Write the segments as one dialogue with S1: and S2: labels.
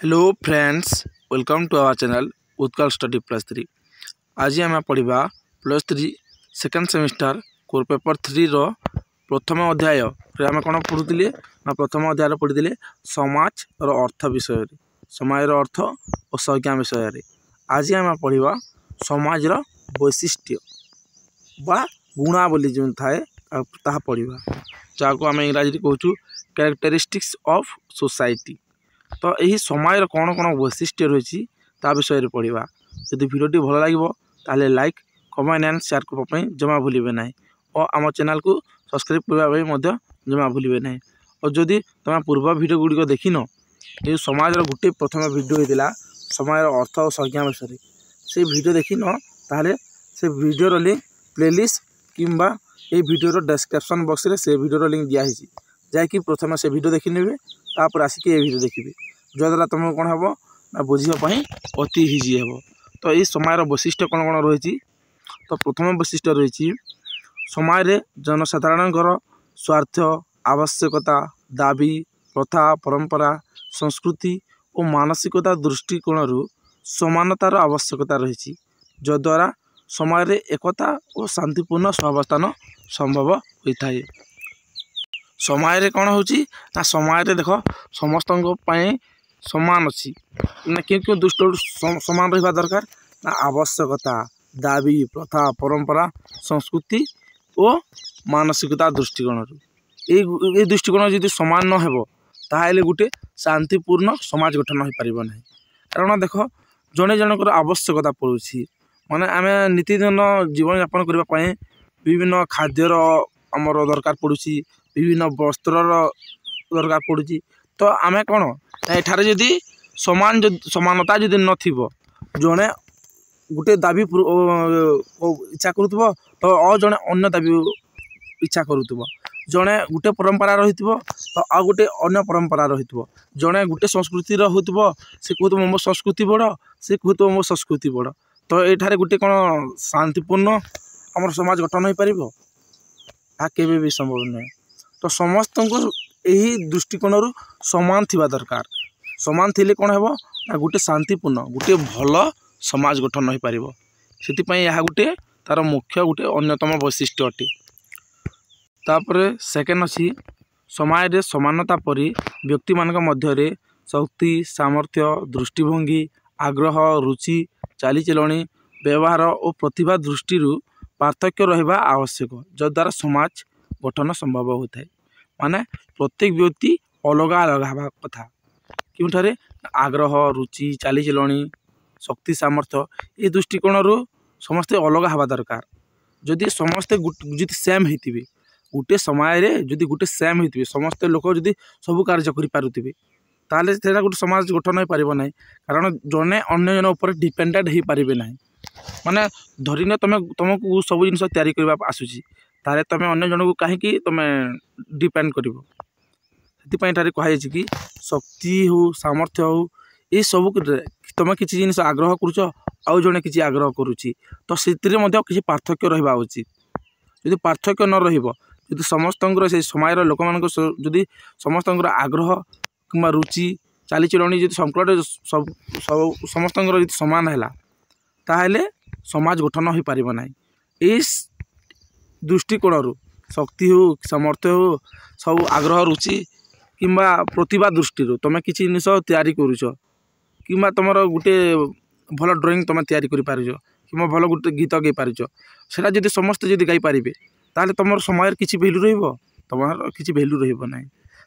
S1: Hello friends, welcome to our channel Utkal study +3। आज आम पढ़ा +3 सेकेंड सेमिस्टर कोर पेपर 3 रो प्रथम अध्याय आम कौन पढ़ुले ना प्रथम अध्याय पढ़ी समाज और अर्थ विषय समाज अर्थ और संज्ञा विषय। आज आम पढ़ा समाज वैशिष्ट्य बा गुणावली जो थाए ता पढ़ा जहाँ आम इंग्राजी कहूँ कैरेक्टरिस्टिक्स ऑफ सोसाइटी। तो यही समाज कौन कौन वैशिष्ट्य रही ता विषय पढ़ा। जदि भिडियोटी भल लगे ताले लाइक कमेंट एंड शेयर करने जमा भूलें ना और आम चैनल को सब्सक्राइब करने जमा भूलें ना। और जदि तुम पूर्व भिडियो गुड़िक देखिन ये समाज गोटे प्रथम भिडियो होता समाज अर्थ और संज्ञा विषय से भिडियो देखिन ताले से भिडियोर लिंक प्लेलिस्ट किंबा ये भिडियोर डिस्क्रिप्शन बॉक्स रे से भिडियोर लिंक दिखाई जैकि प्रथम से भिडियो देखी ने तापर आसिक ये भिडियो देखिए जद्वारा तुमको कौन हम ना बुझापी अति इजी हे। तो ये समाज वैशिष्ट्य कौन कौन रही। तो प्रथम वैशिष्ट्य रही समाज जनसाधारण स्वार्थ आवश्यकता दाबी प्रथा परंपरा संस्कृति और मानसिकता दृष्टिकोण समानतार आवश्यकता रही जद्वारा समाज एकता और शांतिपूर्ण सहावस्थान संभव होता है। समाज कौन हो समाज देख समस्त समान अच्छी ना क्यों क्यों दुष्ट समान रहा दरकार ना आवश्यकता दाबी प्रथा परंपरा संस्कृति और मानसिकता दृष्टिकोण ये दृष्टिकोण यदि सामान न हो ताहले गोटे शांतिपूर्ण समाज गठन हो पार ना। कारण देख जड़े जनकर आवश्यकता पड़ुछि माने आम नीतिदिन जीवन यापन करने विभिन्न खाद्यर आमर दरकार पड़ुछि विभिन्न वस्त्र दरकार पड़ुछि। तो आम कौन एठारे जदि समानता जदि न जड़े गोटे दाबी इच्छा करुव तो जड़े अन्य दाबी इच्छा करुव जड़े गोटे परंपरा रही तो आ गोटे अन्य परंपरा रही जड़े गोटे संस्कृति हो से कहूँ मो संस्कृति बड़ से कहूँ मो संस्कृति बड़। तो ये गोटे कौन शांतिपूर्ण आम समाज गठन हो पार केवे भी संभव नुहे। तो समस्त यही दृष्टिकोण समान थिबा दरकार समान थिले कौन है ना गोटे शांतिपूर्ण गोटे भल समाज गठन हो पार से यह गोटे तार मुख्य गोटे अन्यतम वैशिष्ट्य अटे। तापर सेकेंड अच्छी समाज रे समानता परी व्यक्ति मान मध्य शक्ति सामर्थ्य दृष्टिभंगी आग्रह रुचि चालीचलणी व्यवहार और प्रतिभा दृष्टि पार्थक्य रहिबा आवश्यक जद्वारा समाज गठन संभव होता है। माने प्रत्येक व्यक्ति अलग अलग हवा कथा क्योंठारे आग्रह रुचि चालीचलणी शक्ति सामर्थ्य ये दृष्टिकोण समस्ते अलग हवा दरकार। जदि समस्ते जदि सेम होते गोटे समय जदि गोटे सेम होते समस्ते लोक जदि सब कार्य करें ताले से गोटे समाज गठन हो पार ना। कारण जड़े अन्य जन उपर डिपेंडेंट हो पारे ना। माने धरिन तुमको सब जिन तैयारी करने आसूसी ताले तुम अन्य जन को कहीं तुम डिपेंड कर कहुई कि शक्ति हो सामर्थ्य हो ये सब तुम किसी जिन आग्रह करुच जड़े किसी आग्रह करुच्ची तो से किसी पार्थक्य रहा उचित। यदि पार्थक्य न रही समस्त से समाज लोक मान जदि समस्त आग्रह कि रुचि चालीचलणी जो संकट सब समस्त सामान है ताहले समाज गठन हो पार ना। इस दृष्टिकोण शक्ति हो सामर्थ्य हो सब आग्रह रुचि किंबा प्रतिभा दृष्टि तुम किसी जिन तैयारी करुच कि तुम गोटे भल ड्राइंग तुम तैयारी कर पार कि भल गोटे गीत गई पारुच से जब समस्ते जब गाई पारे ताले तुम समय किसी भैल्यू रही किसी भैल्यू रहा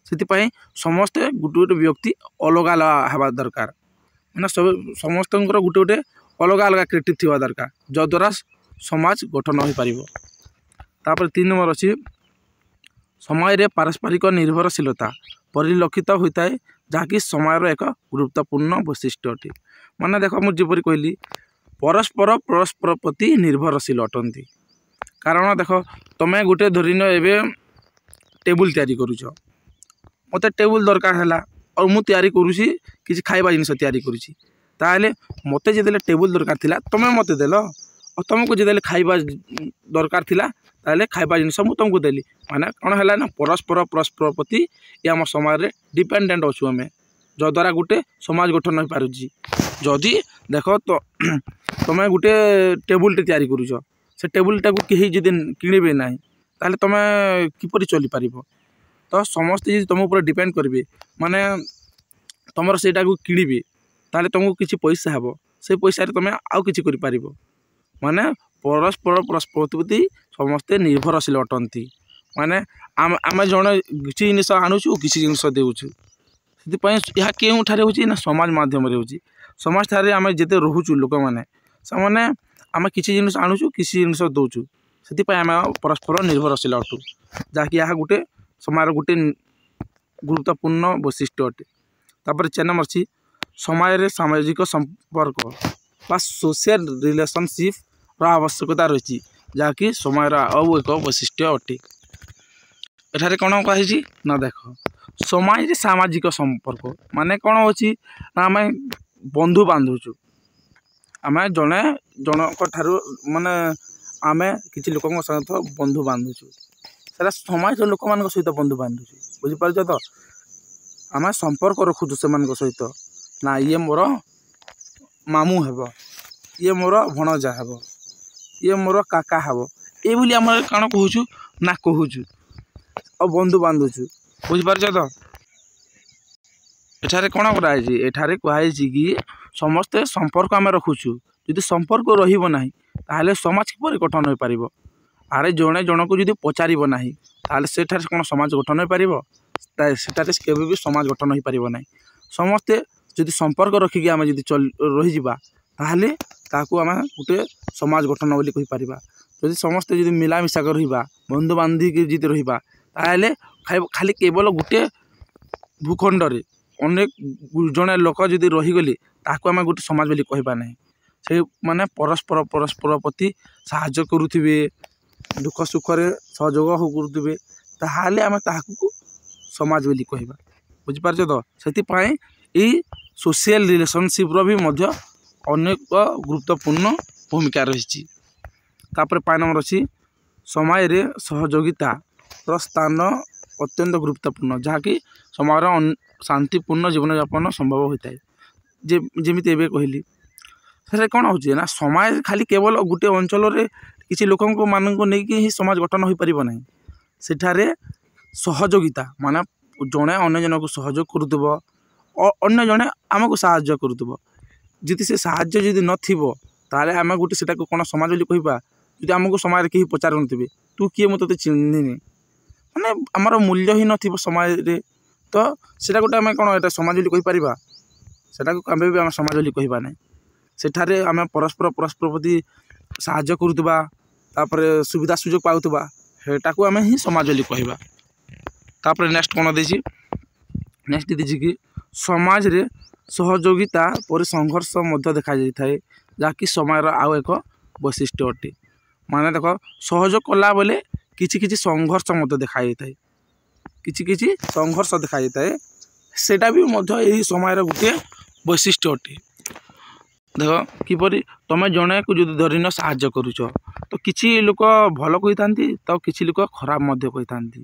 S1: से समस्ते गोटे गोटे व्यक्ति अलग अलग हवा दरकार मैंने सब समस्त गोटे गोटे अलग अलग क्रिएटिव थी दरकार जद्वारा समाज गठन हो पार। तापर 3 नंबर अच्छी समय पारस्परिक निर्भरशीलता परिलक्षित होता है जहाँकि समय एक गुरुत्वपूर्ण वैशिष्ट्य अटे। माने देख मुझे कहली परस्पर परस्पर प्रति निर्भरशील अटंती। कारण देख तुम गोटे धरिन एवं टेबुल तैयारी करुच मत टेबुल दरकार है और मुझे तैयारी करुँची किसी खाइबा जिनस तैयारी करुँची ताहले मते जे टेबुल दरकार थिला तुम मते देल और तुमको जे खाइबा दरकार थिला ताहले खाइबा जिनस मु तुमको देली माने कौन है ना परस्पर परस्पर प्रति ये आम समाज डिपेंडेंट अच्छु आम जद्वारा गोटे समाज गठन हो पारुछि। जदि देख तो तुम गोटे टेबुलटे तैयारी करुछ से टेबुलटा को कहीं जदि किणवे ना ताले तुम किपर चली पार तो समस्ते तुम ऊपर डिपेंड करेंगे माने तुम सेटा को किणवे ताले तुमको किसी पैसा हे से पैसा तुम आउ कि कर माने परस्पर परस्पर प्रति समस्ते निर्भरशील अटंती माने आम जड़े किसी जिन आणुचु किसी जिन देउछु से यह केउठारे होची ना समाज माध्यम रे होची। समाज ठारे आम जिते रोचु लोक मैंने से आम किसी जिन आणुचु किसी जिन दौचु से आम परस्पर निर्भरशील अटु जहाँकि यह गोटे समाज गोटे गुरुत्वपूर्ण वैशिष्ट्य अटे। तापर 4 नंबर अच्छी समाज सामाजिक संपर्क बा सोशल रिलेशनशिप आवश्यकता रही जहाँकि समाज आउ एक वैशिष्ट्य अटे। एठारे कौन कही ना देख समाज सामाजिक संपर्क माने कौन होची ना आम बंधु बांधुचु आम जड़े जनक ठारू माने आम किसी लोक सहित बंधु बांधुचु से समाज लोक मान सहित बंधु बांधुचु बुझीपार तो आम संपर्क रखुचु से सहित ना ये मोर मामू हेब ये मोर भणजा हेब ये मोर काका हेब ये आम कौन कहूँ ना कहूँ और बंधु बांधुचु बुझीपार तो एठारे कौन कराई एठारे कहुई कि समस्ते संपर्क आम रखुचु यदि संपर्क रहिबो नाही ताहले समाज किपर गठन हो पारिबो। आरे जणे जनक यदि पचारिबो नाही ताहले सेठारे कोन समाज गठन हो पारिबो सेठारे केबे भी समाज गठन हो पारिबो नाही। समस्ते यदि संपर्क रखिकी आम यदि रही जिबा ताहले ताकू आम गोटे समाज गठन बोली कहि पारिबा। यदि समस्ते यदि मिलामिशा कर रहिबा बंधु बांधी के यदि रहिबा ताहले खाली केवल गोटे भूखंड रे अनेक जड़े लोक जदि रहीगले ताकू आम गोटे समाज बोली कहबा नहीं। से माने परस्पर परस्पर प्रति साहाय्य करुथिबे दुख सुख रे सहयोग करुथिबे ताहाले आम ताहाकू समाज बोली कहबा बुझिपार तो सेति पई ई सोशल रिलेशनशिप रो भी मध्य अनेक गुरुत्वपूर्ण भूमिका रही। तापर 5 नंबर अच्छी समाज रे सहयोगिता रो स्थान अत्यंत गुरुत्वपूर्ण जहाँकि समाज शांतिपूर्ण जीवन यापन संभव होता है। जमी कहली से कौन हो ना समाज खाली केवल गोटे अंचल रे किसी लोक मान नहीं ही समाज गठन हो पार ना सेठारे सहयोगिता माने जड़े अन्य जन को सहयोग करुव अन्य जड़े आमको साहाय्य करुव जी से साहाय्य जदि नाले आम गोटे से कौन समाज बोली कहबा जी आमको समाज कहीं पचारे तू किए मुझे चिन्हनी माने आमर मूल्य ही न समाज रे तो सेटा गोटे आम कौन यहाँ समाज बोली कहीपर सेटा केबे भी आम समाज बोली कहबा ना सेठारे आम परस्पर परस्पर प्रति साहाय्य करुवा तापर सुविधा सुजोग पाउथबा हेटा को आम ही समाज बोली कहबा। तापर नेक्स्ट कौन देछि नेक्स्ट देछि कि समाज रे सहयोगिता पर संघर्ष मध्य देखा जाए जहाँकि समय आउ एक वैशिष्ट्य अटे। माने देख सहयोग कला बेले किछि किछि संघर्ष मध्य देखा जाए किछि किछि संघर्ष देखा जाए सेटा भी मध्य यही समय गोटे वैशिष्ट्य अटे। देख किपरि तुम जड़े को जो धरिन साहाय्य करुच तो किसी लोक भल कही तो किसी लोक खराब मध्य कही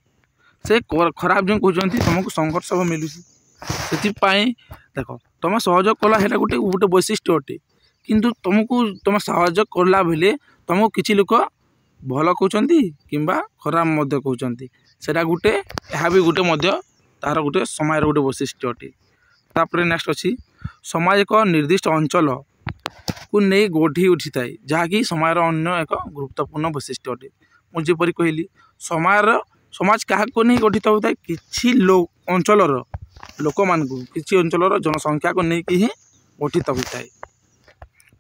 S1: से खराब जो कहते तुमको संघर्ष मिलूँ से देख तुम सहयोग कला है गोटे गोटे वैशिष्ट्य अटे किंतु तुमको तुम सहयोग कला बेले तुमको किसी लोक भल कहते कि खराब मध्य कहते सेटा गोटे यह भी गोटे मध्य तार गोटे समय गोटे वैशिष्ट्य अटे। तापर नेक्स्ट अच्छी समाज एक निर्दिष्ट अंचल को नहीं गढ़ी उठी थाए जहाँकि समाज अन्य एक गुरुत्वपूर्ण वैशिष्ट्य अटे। मुझे कहली समाज क्या नहीं गठित होता है किसी अंचल लोक मान किसी अंचल जनसंख्या को लेकिन ही गठित होता है।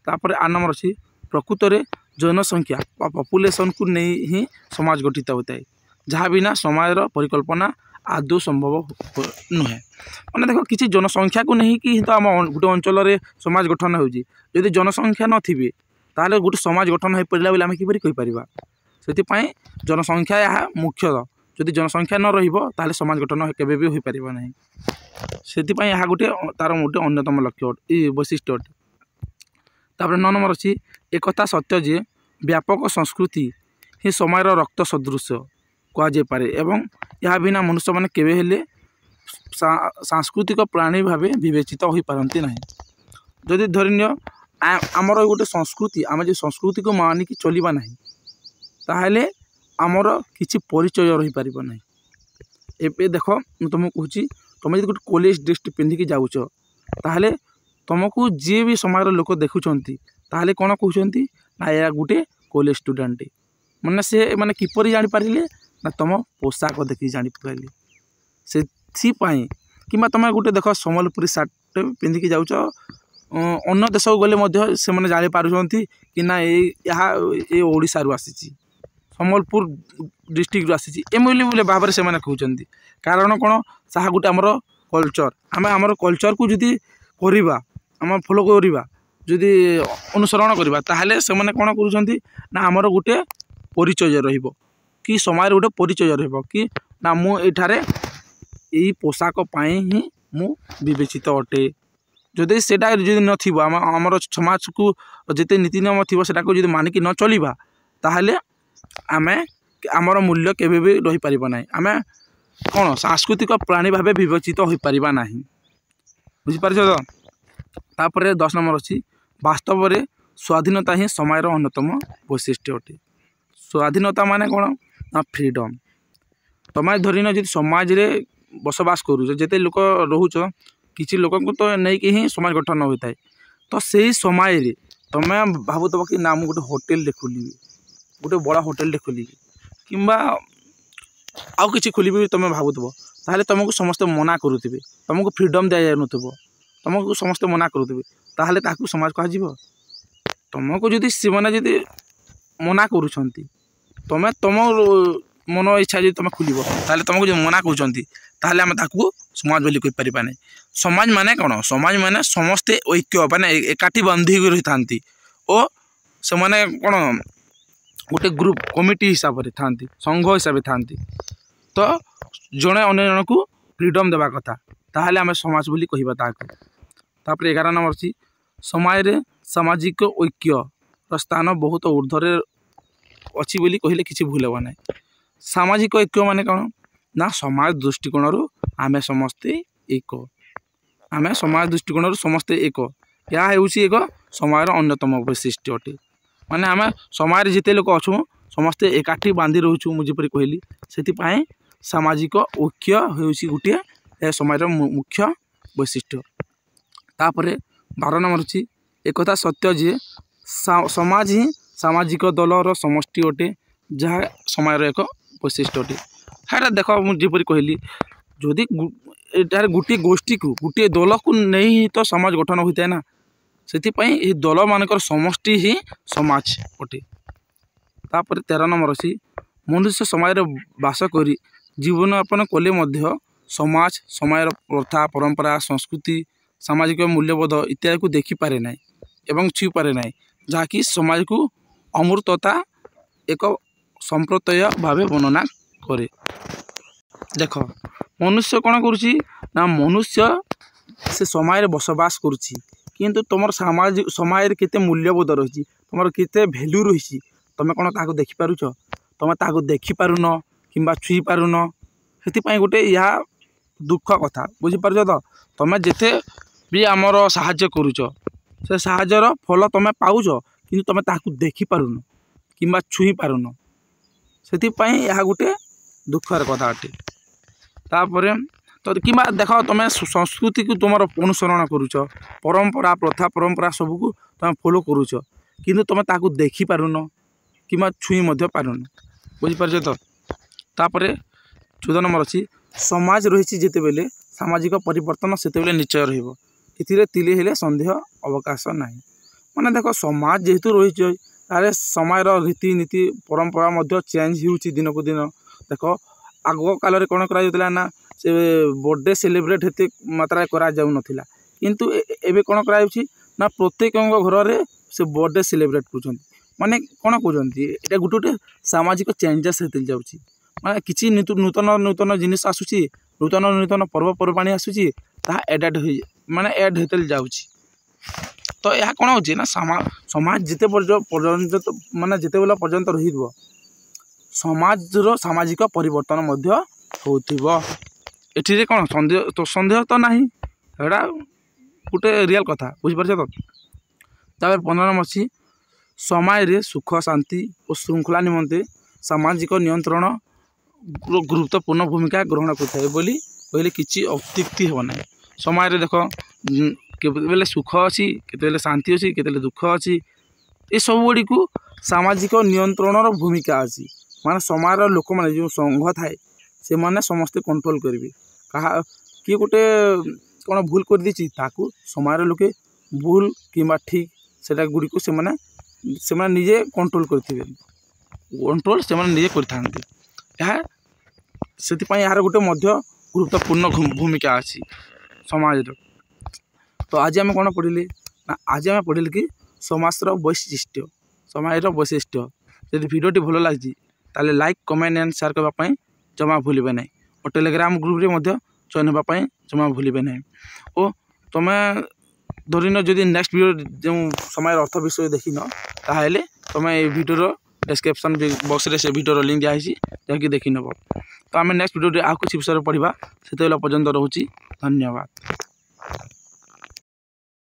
S1: तापर 8 नंबर अच्छी प्रकृत में जनसंख्या पॉपुलेशन को नहीं ही समाज गठित होता है जहाँ बिना समाज परिकल्पना आदौ संभव नुहे। मैंने देख किसी जनसंख्या को नहीं कि तो आम गोटे अंचल समाज गठन होती जनसंख्या नथिबे ताले गोटे समाज गठन हो पारा बोले आम किपरि कहीपर से जनसंख्या यह मुख्य जदि जनसंख्या न रहा समाज गठन केबे भी हो पार ना से गोटे तार गोटे अन्यतम लक्ष्य वैशिष्ट्य अटे। तापर 9 नंबर अच्छी एकता सत्य जे व्यापक संस्कृति ही समय रक्त सदृश कहुए एवं यह बिना मनुष्य मैंने केवे हेले सांस्कृतिक प्राणी भाव विवेचित हो पारती ना। जदि धरनीय आमर गोटे संस्कृति आम जो संस्कृति को मानिक चलवा ना ताहले आमर किसी परिचय रही पार ना। ए देख मुझे तुमको कहूँ तुम जो गोटे कॉलेज ड्रेस पिंधिकी जाऊच ताहले तुमको जी भी समाज लोक देखुंत ताहले कौन कहते ना या गोटे कॉलेज स्टूडेंट मैंने से मैंने किपर जापारे ना तुम पोशाक देखिए जापारे से कि तुम गोटे देख सम्बलपुरी सार्ट पिंधिकी जाऊच अन्य देश को गले से मैंने जापार कि ना ये ओडिशा रु आसी सम्बलपुर डिस्ट्रिक्ट आसी एमली भाव से कहते कारण कौन सा गोटे आमर कल्चर आमर कल्चर को जदि करवा आम फॉलो करवा जदि अनुसरण करवा ताहले से मैंने कौन कर आमर गोटे परिचय रहिबो कि समाज गोटे परिचय रहिबो कि ना मु एठारे यही पोशाक पाई ही मु विवेचित अटे। जदि सेटा जदि नथिबो आमर समाज को जिते नीति नियम थी सेटा को जदि मानिक न चलिबा ताहले आमे आमर मूल्य केबे भी रही परिबा नाही। आमे कौन सांस्कृतिक प्राणी भाव विवेचित हो पारिबा नाही। बुझिपार तो तापर 10 नंबर अच्छी वास्तव में स्वाधीनता ही समय अन्यतम वैशिष्ट्य अटे। स्वाधीनता माने कौन ना फ्रीडम। तुम धरन जी समाज रे बसवास करूच जिते लोक रोच किसी लोक को तो नहीं कि ही समाज गठन होता है तो सही समय रे तुम भावुव कि ना मुझे गोटे होटेल खोलि गोटे बड़ा होटेल खोलि कि आउ कि खोलि तुम भावुव ताहले तुमको समस्त मना करुवे तुमको फ्रीडम दि जान तुमको समस्त मना करुवे ताहले ताकू समाज कह तुमको जदि से मैंने जदि मना करुँच तुम तुम मन इच्छा जी तुम खोल ताहले तुमको जो मना कर आम ताकू समाज बोली कहीपर ना। समाज माने कौन समाज माने समस्ते ऐक्य माने एकाठी बांधिक रही था और से माने कौन गोटे ग्रुप कमिटी हिसाब से था संघ हिसाब से था तो जड़े अन्य जन को फ्रीडम देवा कथा ताहले आम समाज बोली कहबा तापर 11 नंबर अच्छी समाज रे सामाजिक ऐक्य स्थान बहुत ऊर्ध्वे अच्छी बोली कहले किसी भूल हेबा ना। सामाजिक ऐक्य माने कौन ना समाज दृष्टिकोण रु आमे समस्ते एक आमे समाज दृष्टिकोण रु समस्ते एक या एक समाज अन्यतम वैशिष्ट्य अटे। माने आमे समाज जिते लोक अच्छु समस्ते एकाठी बांधि रोचु मुझे कहली से सामाजिक ऐक्य होउछि गोटे समाज मुख्य वैशिष्ट्य। तापर 12 नंबर अच्छी एक सत्य जे समाज ही सामाजिक दलर समष्टि अटे जहाँ समाज एक वैशिष्ट्य अटे। हाँ देख मुझे कहली जदि गोटे गोष्ठी को गोटे दल को नहीं तो समाज गठन होता है ना से दल मानकर समष्टि ही समाज अटे। तापर 13 नंबर अच्छी मनुष्य समाज बास कर जीवन यापन कले समाज समय प्रथा परंपरा संस्कृति सामाजिक मूल्यबोध इत्यादि को देखिपारे ना एवं छुई पारे ना जहाँकि समाज को अमूर्तता एक संप्रतय भाव वर्णना करे। देख मनुष्य कौन करुच्ची ना मनुष्य से समय बसवास करुच्ची किंतु तुम समाज केते मूल्यबोध रही तुम केते भैल्यू रही तुम कौन ताको देखिपारुच तुम ताको देखिपारुन कि छुई पारुन से गोटे यह दुख कथा बुझीपार तो तुम जिते भी आमर साहाय्य करुच से साहाय्यर फल तुम पाउच कि तुम ताको देखिपारुन कि छुई पारुन से गोटे दुखर कथा अटे। तापर तो कि देख तुम संस्कृति को तुम अनुसरण करुच परंपरा प्रथा परंपरा सबको तुम फॉलो करुच किंतु तुम ताको देखिपारुन कि छुई पारुन बुझीपार तो। तापर 14 नंबर अच्छी समाज रही जिते बेले सामाजिक परिवर्तन से निश्चय रही तिले हेले संदेह अवकाश ना। माने देख समाज जेहेतु रही तारे समय रीतिनीति परंपरा चेंज हो दिन को दिन देख आग काल कौन करा ना से बर्थडे सेलिब्रेट हेते मात्रा करा जाऊ नथिला किंतु एबे कौन करा ना प्रत्येक घर में से बर्थडे सेलिब्रेट कर माने कौन कहते गोटे सामाजिक चेंजेस होते जाऊँगी माने किसी नूतन नूतन जिनिस आसूची नूतन नूतन पर्वपर्वाणी आसूची ता एड माने एड होते जाऊँगी तो यह कौन हो ना समाज जिते पर्यंत माने जिते बेला पर्यंत रही समाज सामाजिक परिवर्तन होथिबो एठी कौन सन्देह तो ना एटा गोटे रियल कथा बुझीपार तो। 15 नंबर अच्छी समय सुख शांति और श्रृंखला निमंते सामाजिक नियंत्रण गुरुत्वपूर्ण भूमिका ग्रहण करता बोली कहले किसी अत्युक्ति हो ना। समय देख केतबेले सुख अच्छी केतबेले शांति अच्छी केतबेले दुख अच्छी ये सब गुड़ी को सामाजिक नियंत्रण भूमिका अच्छी माने समय लोक मैंने जो संघ थाए से माने समस्ते कंट्रोल करेंगे कहा किए गोटे कौन भूल कर दी ताकू समय लोके भूल कि ठीक से गुड़ी को से निजे कंट्रोल करेंगे कंट्रोल से निजे कर यार गोटे गुरुत्वपूर्ण भूमिका अच्छी समाज। तो आज आम कौन पढ़ले ना आज आम पढ़ले कि समाजर वैशिष्ट्य समाजर वैशिष्ट्य यदि भिडियोटी भल लगी ताले लाइक कमेंट एंड शेयर करने जमा भूलें ना और टेलीग्राम ग्रुप में जॉइन होगापी जमा भूलें ना। और तुम्हें धरन जदि नेक्स्ट वीडियो जो समय अर्थ विषय देखिन ताहले तुम्हें भिडियो डिस्क्रिप्शन बॉक्स रे से वीडियो लिंक दिखाई जहाँकि देखी नब। तो आम नेक्स्ट वीडियो आ किसी विषय पढ़ा से पर्यंत रोचे धन्यवाद।